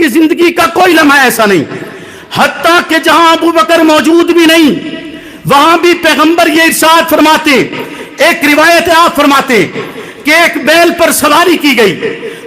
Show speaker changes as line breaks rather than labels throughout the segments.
کی زندگی کا کوئی لمحہ ایسا نہیں، حتیٰ کہ جہاں ابو بکر موجود بھی نہیں وہاں بھی پیغمبر یہ ارشاد فرماتے، ایک روایت آپ فرماتے کہ ایک بیل پر سواری کی گئی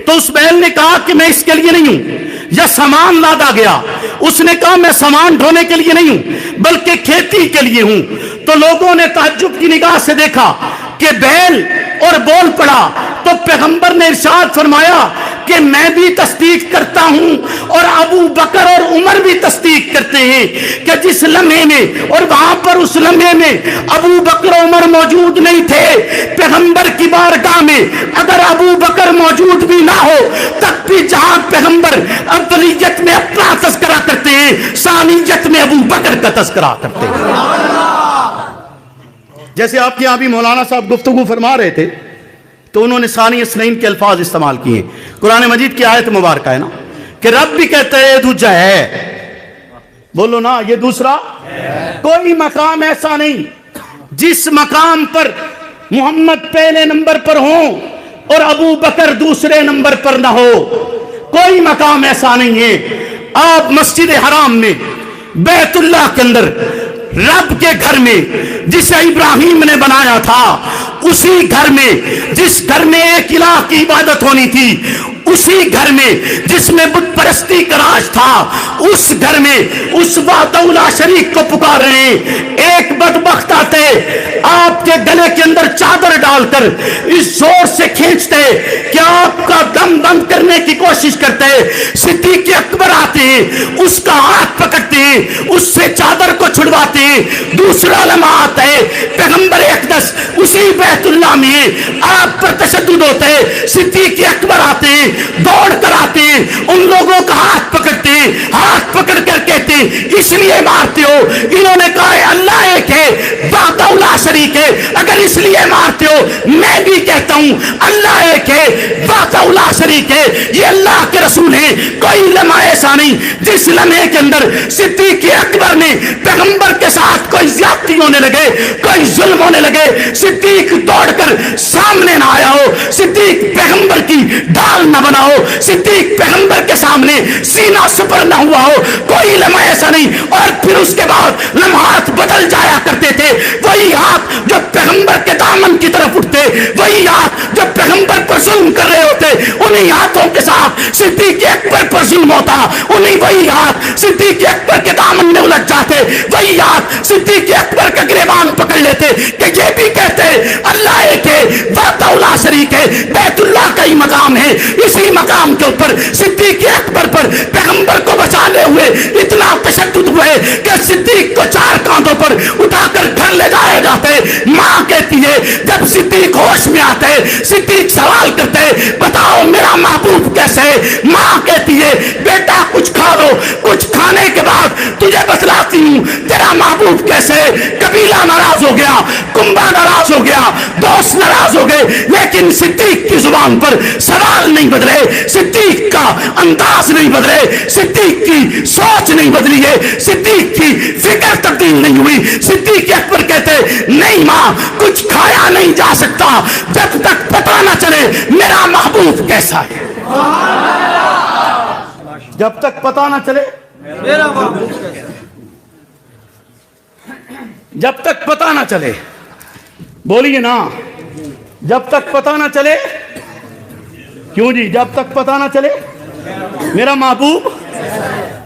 تو اس بیل نے کہا کہ میں اس کے لیے نہیں ہوں، یا سامان لادا گیا، اس نے کہا میں سامان ڈھونے کے لیے نہیں ہوں بلکہ کھیتی کے لیے ہوں، تو لوگوں نے تعجب کی نگاہ سے دیکھا کہ بیل اور بول پڑا، تو پیغمبر نے ارشاد فرمایا کہ میں بھی تصدیق کرتا ہوں اور ابو بکر اور عمر بھی تصدیق کرتے ہیں کہ جس لمحے میں اور وہاں پر اس لمحے میں ابو بکر عمر موجود نہیں تھے، پیغمبر کی بارگاہ میں اگر ابو بکر موجود بھی نہ ہو تب بھی جہاں پیغمبر اولیت میں اپنا تذکرہ کرتے ہیں ثانیت میں ابو بکر کا تذکرہ کرتے ہیں۔ جیسے آپ کے یہاں بھی مولانا صاحب گفتگو فرما رہے تھے تو انہوں نے ثانی اثنین کے الفاظ استعمال کیے، قرآن مجید کی آیت مبارکہ ہے نا کہ رب بھی کہتا ہے دوجہ ہے، بولو نا یہ دوسرا کوئی مقام ایسا نہیں جس مقام پر محمد پہلے نمبر پر ہوں اور ابو بکر دوسرے نمبر پر نہ ہو، کوئی مقام ایسا نہیں ہے۔ آپ مسجد حرام میں بیت اللہ کے اندر رب کے گھر میں جسے ابراہیم نے بنایا تھا، اسی گھر میں جس گھر میں ایک الہ کی عبادت ہونی تھی، اسی گھر میں جس میں بت پرستی کا راج تھا، اس گھر میں اس وحدہ لا شریک کو پکار رہے ہیں، ایک بدبخت آتے آپ کے گلے کے اندر چادر ڈال کر اس زور سے کھینچتے کہ آپ کا دم بند کرنے کی کوشش کرتے، صدیق اکبر آتے ہیں اس کا ہاتھ پکڑتے ہیں، اس سے چادر کو چھڑواتے ہیں، دوسرا لمحہ آتا ہے پیغمبر اقدس اسی بیت اللہ میں آپ پر تشدد ہوتے ہیں، صدیق اکبر آتے ہیں دوڑ کر آتے ہیں، ان لوگوں کا ہاتھ پکڑتے ہیں، ہاتھ پکڑ کر کہتے ہیں اس لیے مارتے ہو، انہوں نے کہا ہے اللہ ایک ہے وحدہ لا شریک ہے، اگر اس لیے مارتے ہو میں بھی کہتا ہوں اللہ ایک ہے وحدہ لا شریک ہے، یہ اللہ کے رسول ہیں۔ کوئی لمحہ ایسا نہیں جس لمحے کے اندر صدیق اکبر نے پیغمبر کے ساتھ کوئی زیادتی ہونے لگے، کوئی ظلم ہونے لگے، صدیق دوڑ کر سامنے نہ آیا ہو، صدیق پیغمبر کی ڈال نہ بنا ہو، صدیق پیغمبر کے سامنے سینہ سپر نہ ہوا ہو، کوئی لمحہ ایسا نہیں۔ اور پھر اس کے بعد لمحات بدل جایا کرتے تھے، وہی ہاتھ جو پیغمبر کے دامن کی طرف اٹھتے، وہی ہاتھ جو پیغمبر پر ظلم کر رہے ہوتے، انہی ہاتھوں کے ساتھ صدیق اکبر پر ظلم ہوتا، انہی وہی ہاتھ صدیق اکبر کے دامن میں الجھ جاتے، وہی ہاتھ صدیق اکبر کا گریبان پکڑ لیتے کہ یہ بھی کہتے اللہ ایک ہے وحدہ لا شریک ہے، بیت اللہ کا ہی مقام ہے، اسی مقام کے اوپر صدیق اکبر پر پیغمبر کو بچانے ہوئے اتنا تشدد ہوئے کہ صدیق کو 4 کاندھوں پر اٹھا کر گھر لے جائے جاتے۔ ماں کہتی ہے جب صدیق ہوش میں آتے، صدیق سوال کرتے بتاؤ میرا محبوب کیسے ہے، ماں کہتی ہے بیٹا کچھ کھا لو، کچھ کھانے کے بعد تجھے بتلاتی ہوں تیرا محبوب کیسے ہے۔ قبیلہ ناراض ہو گیا، کنبہ ناراض ہو گیا، دوست ناراض ہو گئے، لیکن صدیق کی زبان پر سوال نہیں بدلے، صدیق کا انداز نہیں بدلے، صدیق کی سوچ نہیں بدلی ہے، صدیق کی فکر تبدیل نہیں ہوئی۔ صدیق اکبر کہتے نہیں ماں کچھ کھایا نہیں جا سکتا جب تک پتہ نہ چلے میرا محبوب کیسا ہے، جب تک پتہ نہ چلے میرا محبوب کیسا ہے، جب تک پتہ نہ چلے، بولیے نا جب تک پتہ نہ چلے، کیوں جی جب تک پتہ نہ چلے میرا محبوب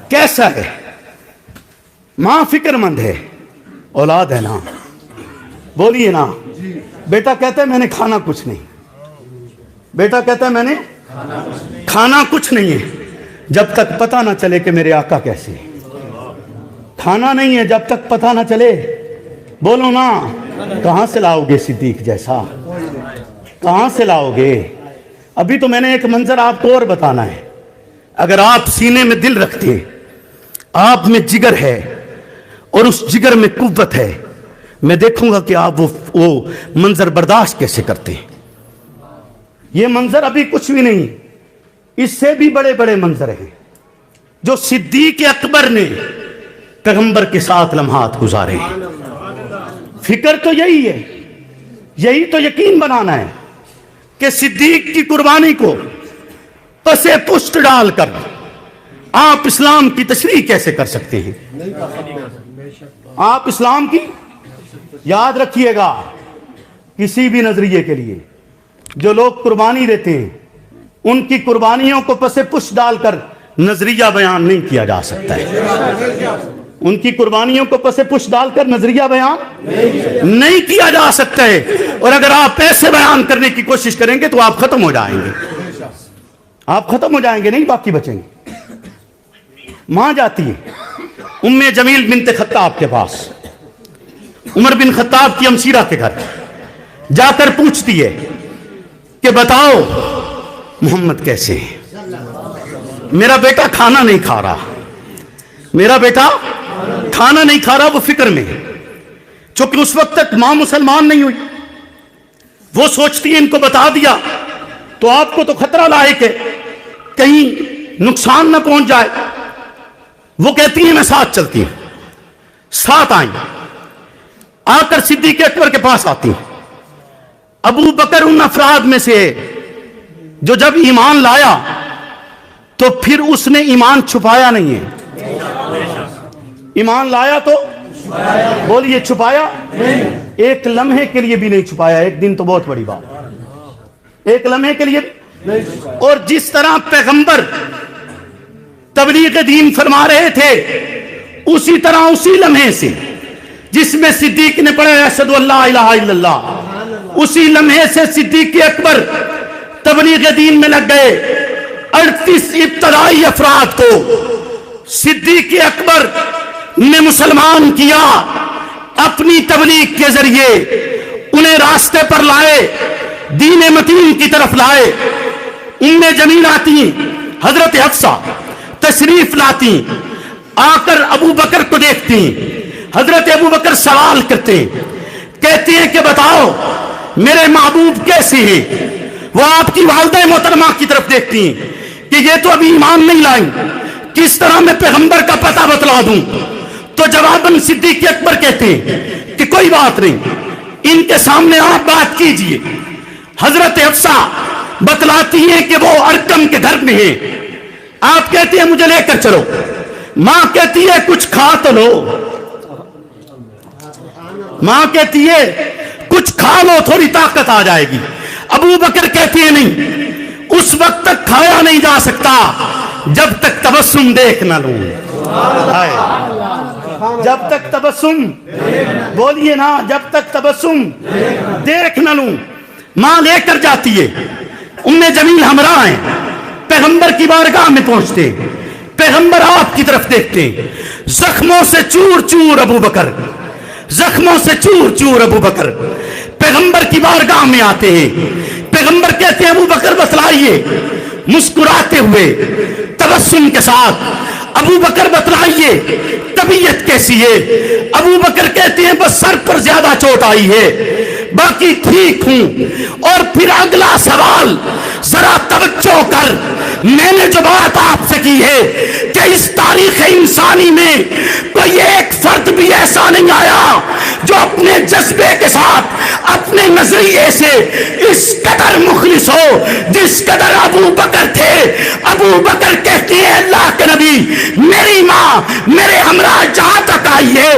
کیسا ہے۔ ماں فکر مند ہے، اولاد ہے نا، بولیے نا، بیٹا کہتا ہے میں نے کھانا کچھ نہیں، بیٹا کہتا ہے میں نے کھانا کچھ نہیں ہے جب تک پتہ نہ چلے کہ میرے آقا کیسے ہے، کھانا نہیں ہے جب تک پتہ نہ چلے، بولو نا کہاں سے لاؤ گے صدیق جیسا، کہاں سے لاؤ گے۔ ابھی تو میں نے ایک منظر آپ کو اور بتانا ہے، اگر آپ سینے میں دل رکھتے ہیں، آپ میں جگر ہے اور اس جگر میں قوت ہے، میں دیکھوں گا کہ آپ وہ منظر برداشت کیسے کرتے ہیں۔ یہ منظر ابھی کچھ بھی نہیں، اس سے بھی بڑے بڑے منظر ہیں جو صدیق اکبر نے پیغمبر کے ساتھ لمحات گزارے ہیں۔ فکر تو یہی ہے، یہی تو یقین بنانا ہے کہ صدیق کی قربانی کو پسے پشت ڈال کر آپ اسلام کی تشریح کیسے کر سکتے ہیں؟ آپ اسلام کی یاد رکھیے گا، کسی بھی نظریے کے لیے جو لوگ قربانی دیتے ہیں ان کی قربانیوں کو پس پش ڈال کر نظریہ بیان نہیں کیا جا سکتا ہے. ان کی قربانیوں کو پس پش ڈال کر نظریہ بیان نہیں کیا جا سکتا ہے. اور اگر آپ ایسے بیان کرنے کی کوشش کریں گے تو آپ ختم ہو جائیں گے. آپ ختم ہو جائیں گے، نہیں باقی بچیں گے. ماں جاتی ہے ام جمیل بنت خطاب کے پاس، عمر بن خطاب کی امسیرہ کے گھر، جا کر پوچھتی ہے کہ بتاؤ محمد کیسے ہیں؟ میرا بیٹا کھانا نہیں کھا رہا، میرا بیٹا کھانا نہیں کھا رہا. وہ فکر میں ہے، چونکہ اس وقت تک ماں مسلمان نہیں ہوئی. وہ سوچتی ہے ان کو بتا دیا تو آپ کو تو خطرہ لاحق ہے، کہیں نقصان نہ پہنچ جائے. وہ کہتی ہیں میں ساتھ چلتی ہوں. ساتھ آئیں، آ کر صدیق اکبر کے پاس آتی ہیں. ابو بکر ان افراد میں سے جو جب ایمان لایا تو پھر اس نے ایمان چھپایا نہیں ہے. ایمان لایا تو بولیے چھپایا؟ ایک لمحے کے لیے بھی نہیں چھپایا. ایک دن تو بہت بڑی بات، ایک لمحے کے لیے. اور جس طرح پیغمبر تبلیغ دین فرما رہے تھے، اسی طرح اسی لمحے سے جس میں صدیق نے پڑھا اشہدو ان لا الہ الا اللہ، اسی لمحے سے صدیق اکبر تبلیغ دین میں لگ گئے. 38 ابتدائی افراد کو صدیق اکبر نے مسلمان کیا، اپنی تبلیغ کے ذریعے انہیں راستے پر لائے، دین متین کی طرف لائے. ام جمیل آتی، حضرت حفصہ تشریف لاتی، آ کر ابو بکر کو دیکھتی. حضرت ابو بکر سوال کرتے، کہتے ہیں کہ بتاؤ میرے محبوب کیسے ہیں؟ وہ آپ کی والدہ محترمہ کی طرف دیکھتی ہیں کہ یہ تو ابھی ایمان نہیں لائیں، کس طرح میں پیغمبر کا پتہ بتلا دوں؟ تو جواباً صدیق اکبر کہتے ہیں کہ کوئی بات نہیں، ان کے سامنے آپ بات کیجئے. حضرت حفصہ بتلاتی ہیں کہ وہ ارقم کے گھر میں ہیں. آپ کہتے ہیں مجھے لے کر چلو. ماں کہتی ہے کچھ کھا تو لو، ماں کہتی ہے کچھ کھا لو، تھوڑی طاقت آ جائے گی. ابو بکر کہتے ہیں نہیں، اس وقت تک کھایا نہیں جا سکتا جب تک تبسم دیکھ نہ لوں. جب تک تبسم، بولیے نا، جب تک تبسم دیکھ نہ لوں. ماں لے کر جاتی ہے. ام جمیل ہمراہ ہیں، پیغمبر کی بارگاہ میں پہنچتے، پیغمبر آپ کی طرف دیکھتے، زخموں سے چور چور ابو بکر، زخموں سے چور چور ابو بکر پیغمبر کی بارگاہ میں آتے ہیں. پیغمبر کہتے ہیں ابو بکر بتلائیے، مسکراتے ہوئے تبسم کے ساتھ ابو بکر بتلائیے طبیعت کیسی ہے؟ ابو بکر کہتے ہیں بس سر پر زیادہ چوٹ آئی ہے، باقی ٹھیک ہوں. اور پھر اگلا سوال ذرا توجہ کر، میں نے جو بات آپ سے کی ہے کہ اس تاریخ انسانی میں کوئی ایک فرد بھی ایسا نہیں آیا جو اپنے جذبے کے ساتھ، اپنے نظریے سے اس قدر مخلص ہو جس قدر ابو بکر تھے. ابو بکر کہتے ہیں اللہ کے نبی، میری ماں میرے ہمراہ جہاں تک آئی ہے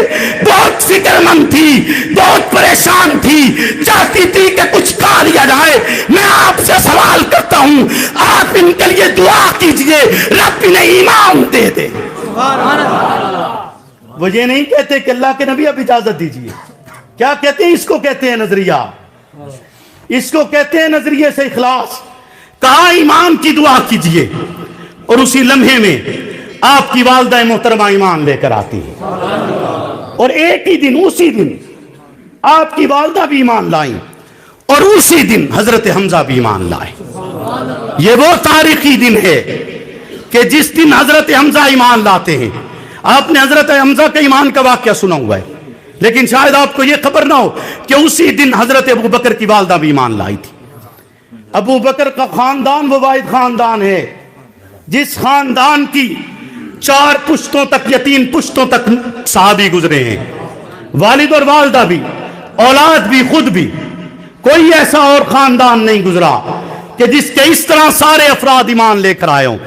بہت فکر مند تھی، بہت پریشان تھی، چاہتی تھی کہ کچھ کھا لیا جائے. میں آپ سے سوال کرتا ہوں، آپ ان کے لیے دعا کیجئے رب انہیں ایمان دے دے. وہ یہ نہیں کہتے کہ اللہ کے نبی اب اجازت دیجئے. کیا کہتے ہیں؟ اس کو کہتے ہیں نظریہ، اس کو کہتے ہیں نظریے سے اخلاص. کہا ایمان کی دعا کیجئے، اور اسی لمحے میں آپ کی والدہ محترمہ ایمان لے کر آتی ہے. اور ایک ہی دن، اسی دن آپ کی والدہ بھی ایمان لائیں، اور اسی دن حضرت حمزہ بھی ایمان لائے. یہ وہ تاریخی دن ہے کہ جس دن حضرت حمزہ ایمان لاتے ہیں. آپ نے حضرت حمزہ کے ایمان کا واقعہ سنا ہوا ہے، لیکن شاید آپ کو یہ خبر نہ ہو کہ اسی دن حضرت ابو بکر کی والدہ بھی ایمان لائی تھی. ابو بکر کا خاندان وہ واحد خاندان ہے جس خاندان کی 4 پشتوں تک یا 3 پشتوں تک صحابی گزرے ہیں، والد اور والدہ بھی، اولاد بھی، خود بھی. کوئی ایسا اور خاندان نہیں گزرا کہ جس کے اس طرح سارے افراد ایمان لے کر آئے ہوں.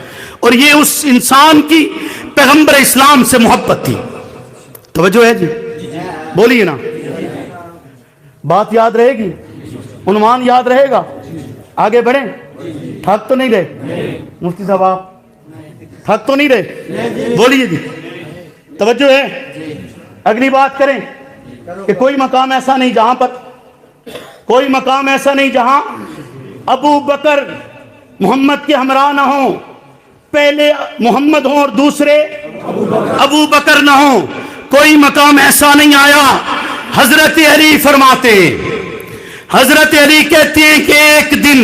اور یہ اس انسان کی پیغمبر اسلام سے محبت تھی. توجہ ہے جی؟ بولیے نا. بات یاد رہے گی؟ عنوان یاد رہے گا؟ آگے بڑھیں. تھک تو نہیں رہے مفتی صاحب؟ آپ تھک تو نہیں رہے؟ بولیے جی. توجہ ہے؟ اگلی بات کریں کہ کوئی مقام ایسا نہیں جہاں پر کوئی مقام ایسا نہیں جہاں ابو بکر محمد کے ہمراہ نہ ہوں. پہلے محمد ہوں اور دوسرے ابو بکر نہ ہوں. کوئی مقام ایسا نہیں آیا. حضرت علی فرماتے ہیں، حضرت علی کہتے ہیں کہ ایک دن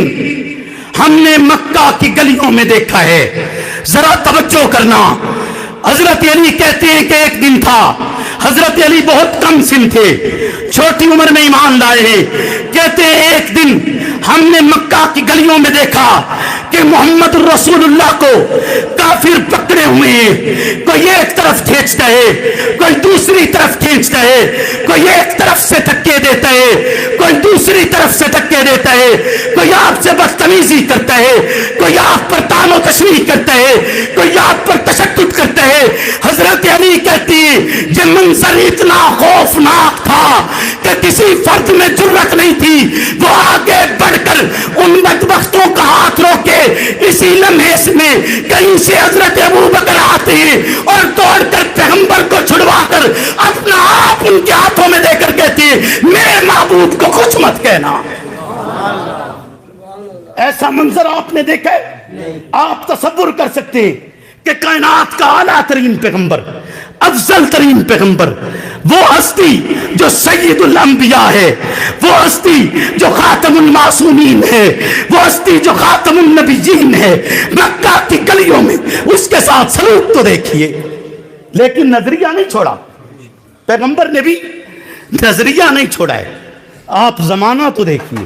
ہم نے مکہ کی گلیوں میں دیکھا ہے. ذرا توجہ کرنا. حضرت علی کہتے ہیں کہ ایک دن تھا. حضرت علی بہت کم سن تھے، چھوٹی عمر میں ایمان لائے ہیں. کہتے ہیں ایک دن ہم نے مکہ کی گلیوں میں دیکھا کہ محمد رسول اللہ کو کافر پکڑے ہوئے ہیں. کوئی ایک طرف کھینچتا ہے، کوئی دوسری طرف کھینچتا ہے، کوئی ایک طرف سے دھکے دیتا ہے، کوئی دوسری طرف سے دھکے دیتا ہے، کوئی آپ سے بدتمیزی کرتا ہے، کوئی آپ پر تان و تشریح کرتا ہے، کوئی آپ پر تشدد کرتا ہے. حضرت علی کہتی ہے یہ منظر اتنا خوفناک تھا کہ کسی فرد میں جرأت نہیں تھی وہ آگے بڑھ کر ان بدبختوں کا ہاتھ روکے. اسی لمحے میں کہیں سے حضرت ابو بکر آتے ہیں اور دوڑ کر پیغمبر کو چھڑوا کر اپنا آپ ان کے ہاتھوں میں دے کر کہتے ہیں میرے محبوب کو کچھ مت کہنا. ایسا منظر آپ نے دیکھا ہے؟ آپ تصور کر سکتے ہیں کہ کائنات کا اعلیٰ ترین پیغمبر، افضل ترین پیغمبر، وہ ہستی جو سید الانبیاء ہے، وہ ہستی جو خاتم المعصومین ہے، وہ ہستی جو خاتم النبیین ہے، مکہ کی گلیوں میں اس کے ساتھ سلوک تو دیکھیے. لیکن نظریہ نہیں چھوڑا. پیغمبر نے بھی نظریہ نہیں چھوڑا ہے. آپ زمانہ تو دیکھیے،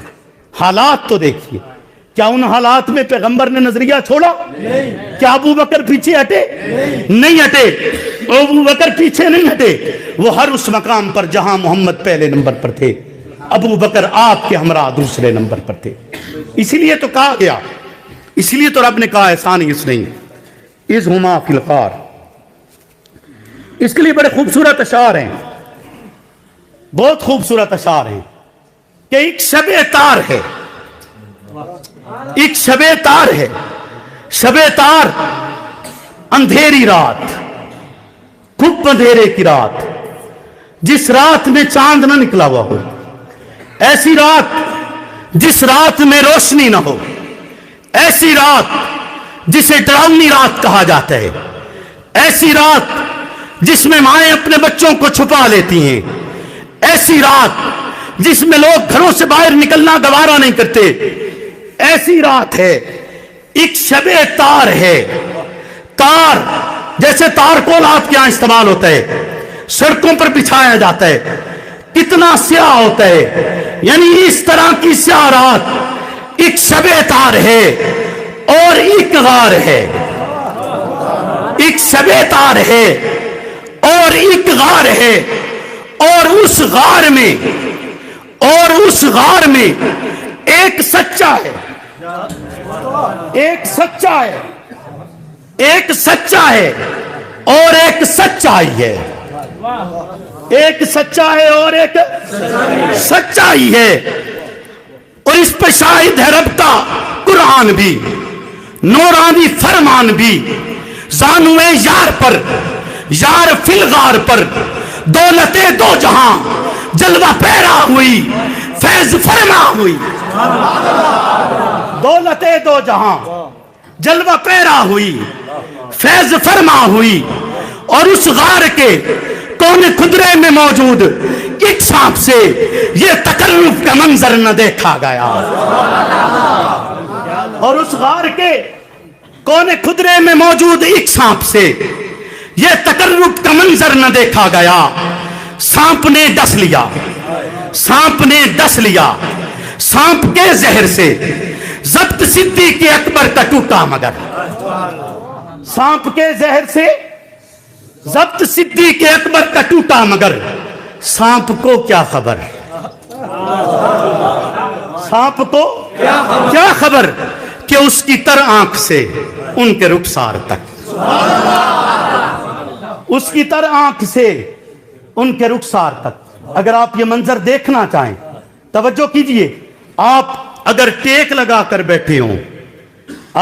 حالات تو دیکھیے. کیا ان حالات میں پیغمبر نے نظریہ چھوڑا؟ کیا ابو بکر پیچھے ہٹے؟ نہیں ہٹے. ابو بکر پیچھے نہیں ہٹے. وہ ہر اس مقام پر جہاں محمد پہلے نمبر پر تھے، ابو بکر آپ کے ہمراہ دوسرے نمبر پر تھے. اسی لیے تو کہا گیا، اسی لیے تو رب نے کہا احسان اس نہیں اذ ہما فی الغار. اس کے لیے بڑے خوبصورت اشعار ہیں، بہت خوبصورت اشعار ہیں کہ ایک شب تار ہے، ایک شب تار ہے. شب تار اندھیری رات، خوب اندھیرے کی رات، جس رات میں چاند نہ نکلا ہوا ہو، ایسی رات جس رات میں روشنی نہ ہو، ایسی رات جسے ڈراؤنی رات کہا جاتا ہے، ایسی رات جس میں مائیں اپنے بچوں کو چھپا لیتی ہیں، ایسی رات جس میں لوگ گھروں سے باہر نکلنا گوارا نہیں کرتے. ایسی رات ہے. ایک شب تار ہے. تار جیسے تارکول آپ کے یہاں استعمال ہوتا ہے، سڑکوں پر بچھایا جاتا ہے، کتنا سیاہ ہوتا ہے. یعنی اس طرح کی سیاہ رات ایک شب تار ہے اور ایک غار ہے. ایک شب تار ہے اور ایک غار ہے. اور اس غار میں ایک سچا ہے، ایک سچا ہے، ایک سچا ہے اور ایک سچائی ہے. ایک سچا ہے اور ایک سچائی ہے. اور اس پہ شاہد ہے رب کا قرآن بھی، نورانی فرمان بھی. زانوے یار پر، یار فی الغار پر، دولت دو جہاں جلوہ پیرا ہوئی، فیض فرما ہوئی. دولت دو جہاں جلوہ پیرا ہوئی، فیض فرما ہوئی. اور اس غار کے کونے خدرے میں موجود ایک سانپ سے یہ تکلف کا منظر نہ دیکھا گیا. اور اس غار کے کونے خدرے میں موجود ایک سانپ سے یہ تکلف کا منظر نہ دیکھا گیا. سانپ نے ڈس لیا، سانپ نے ڈس لیا. سانپ کے زہر سے ضبط صدیق اکبر کا ٹوٹا مگر. سانپ کے زہر سے ضبط صدیق اکبر کا ٹوٹا مگر. سانپ کو کیا خبر، سانپ کو کیا خبر کہ اس کی تر آنکھ سے ان کے رخسار تک، اس کی تر آنکھ سے ان کے رخسار تک۔ اگر آپ یہ منظر دیکھنا چاہیں، توجہ کیجئے، آپ اگر ٹیک لگا کر بیٹھے ہوں،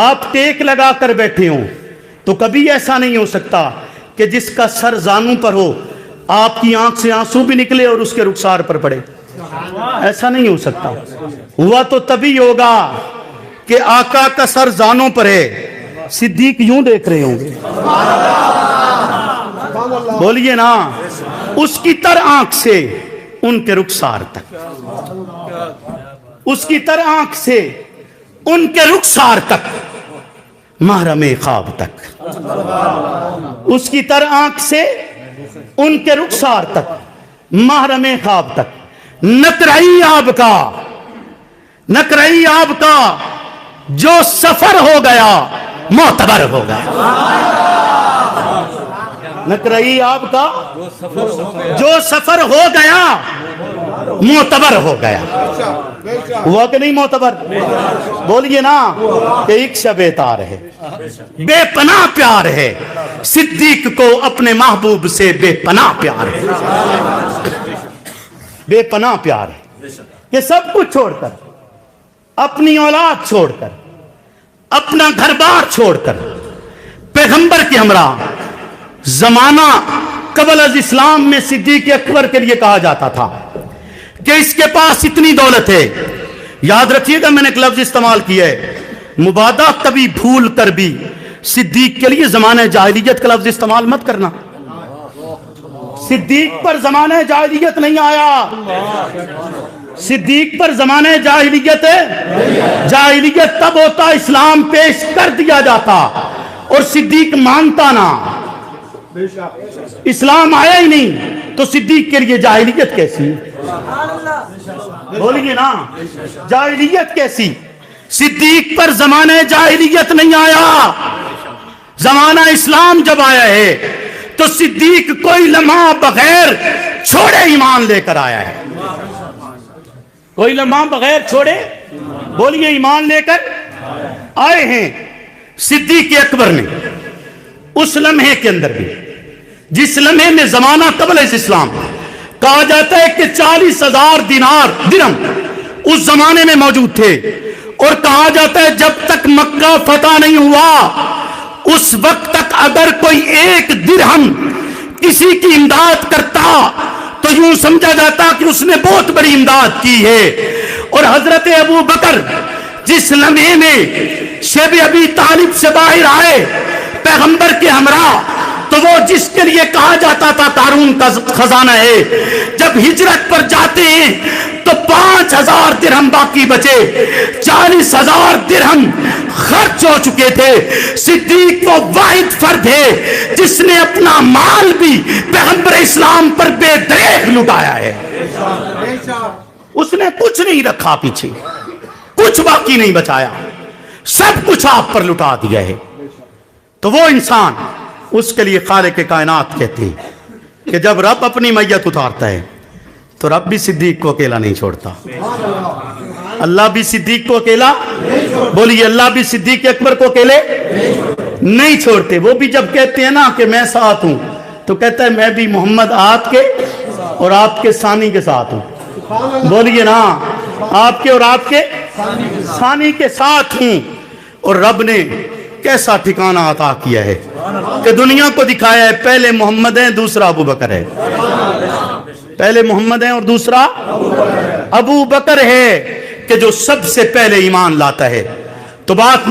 آپ ٹیک لگا کر بیٹھے ہوں، تو کبھی ایسا نہیں ہو سکتا کہ جس کا سر زانوں پر ہو آپ کی آنکھ سے آنسو بھی نکلے اور اس کے رخسار پر پڑے۔ ایسا نہیں ہو سکتا۔ ہوا تو تبھی ہوگا کہ آقا کا سر زانوں پر ہے، صدیق یوں دیکھ رہے ہوں گے، بولیے نا، اس کی تر آنکھ سے ان کے رخسار تک، اس کی تر آنکھ سے ان کے رخسار تک، محرم خواب تک، اس کی تر آنکھ سے ان کے رخسار تک، محرم خواب تک۔ نقرئی آب کا، نقرئی آب کا جو سفر ہو گیا معتبر ہو گیا، نقرئی آب کا جو سفر ہو گیا معتبر ہو گیا۔ ہوا کہ نہیں معتبر؟ بولیے نا کہ ایک شب تار ہے، بے پناہ پیار ہے، صدیق کو اپنے محبوب سے بے پناہ پیار ہے، بے پناہ پیار ہے کہ سب کچھ چھوڑ کر، اپنی اولاد چھوڑ کر، اپنا گھر بار چھوڑ کر، پیغمبر کے ہمراہ۔ زمانہ قبل از اسلام میں صدیق اکبر کے لیے کہا جاتا تھا کہ اس کے پاس اتنی دولت ہے۔ یاد رکھیے گا، میں نے ایک لفظ استعمال کیا ہے، مبادہ کبھی بھول کر بھی صدیق کے لیے زمانہ جاہلیت کا لفظ استعمال مت کرنا۔ صدیق پر زمانہ جاہلیت نہیں آیا، صدیق پر زمانہ جاہلیت ہے، جاہلیت تب ہوتا اسلام پیش کر دیا جاتا اور صدیق مانتا نہ، اسلام آیا ہی نہیں تو صدیق کے لیے جاہلیت کیسی؟ بولیے نا، جاہلیت کیسی؟ صدیق پر زمانہ جاہلیت نہیں آیا، زمانہ اسلام جب آیا ہے تو صدیق کوئی لمحہ بغیر چھوڑے ایمان لے کر آیا ہے، کوئی لمحہ بغیر چھوڑے، بولیے، ایمان لے کر آئے ہیں۔ صدیق اکبر نے اس لمحے کے اندر بھی، جس لمحے میں زمانہ قبل اسلام کہا جاتا ہے کہ 40,000 درہم اس زمانے میں موجود تھے، اور کہا جاتا ہے جب تک مکہ فتح نہیں ہوا اس وقت تک اگر کوئی ایک درہم کسی کی امداد کرتا تو یوں سمجھا جاتا کہ اس نے بہت بڑی امداد کی ہے۔ اور حضرت ابو بکر جس لمحے میں شیب ابی طالب سے باہر آئے پیغمبر کے ہمراہ، تو وہ جس کے لیے کہا جاتا تھا قارون کا خزانہ ہے، جب ہجرت پر جاتے ہیں تو 5,000 درہم باقی بچے، 40,000 درہم خرچ ہو چکے تھے۔ صدیق وہ واحد فرد ہے جس نے اپنا مال بھی پیغمبر اسلام پر بے دریغ لٹایا ہے، اس نے کچھ نہیں رکھا پیچھے، کچھ باقی نہیں بچایا، سب کچھ آپ پر لٹا دیا ہے۔ تو وہ انسان، اس کے لیے خالق کائنات کہتے ہیں کہ جب رب اپنی میت اتارتا ہے تو رب بھی صدیق کو اکیلا نہیں چھوڑتا، اللہ بھی صدیق کو اکیلا، بولیے، اللہ بھی صدیق اکبر کو اکیلے نہیں چھوڑتے۔ وہ بھی جب کہتے ہیں نا کہ میں ساتھ ہوں تو کہتا ہے میں بھی محمد آپ کے اور آپ کے ثانی کے ساتھ ہوں، بولیے نا، آپ کے اور آپ کے ثانی کے ساتھ ہوں۔ اور رب نے کیسا ٹھکانہ عطا کیا ہے کہ دنیا کو دکھایا ہے، پہلے محمد ہیں دوسرا ابو بکر ہے، پہلے محمد ہیں اور دوسرا ابو بکر ہے، کہ جو سب سے پہلے ایمان لاتا ہے۔ تو بات میں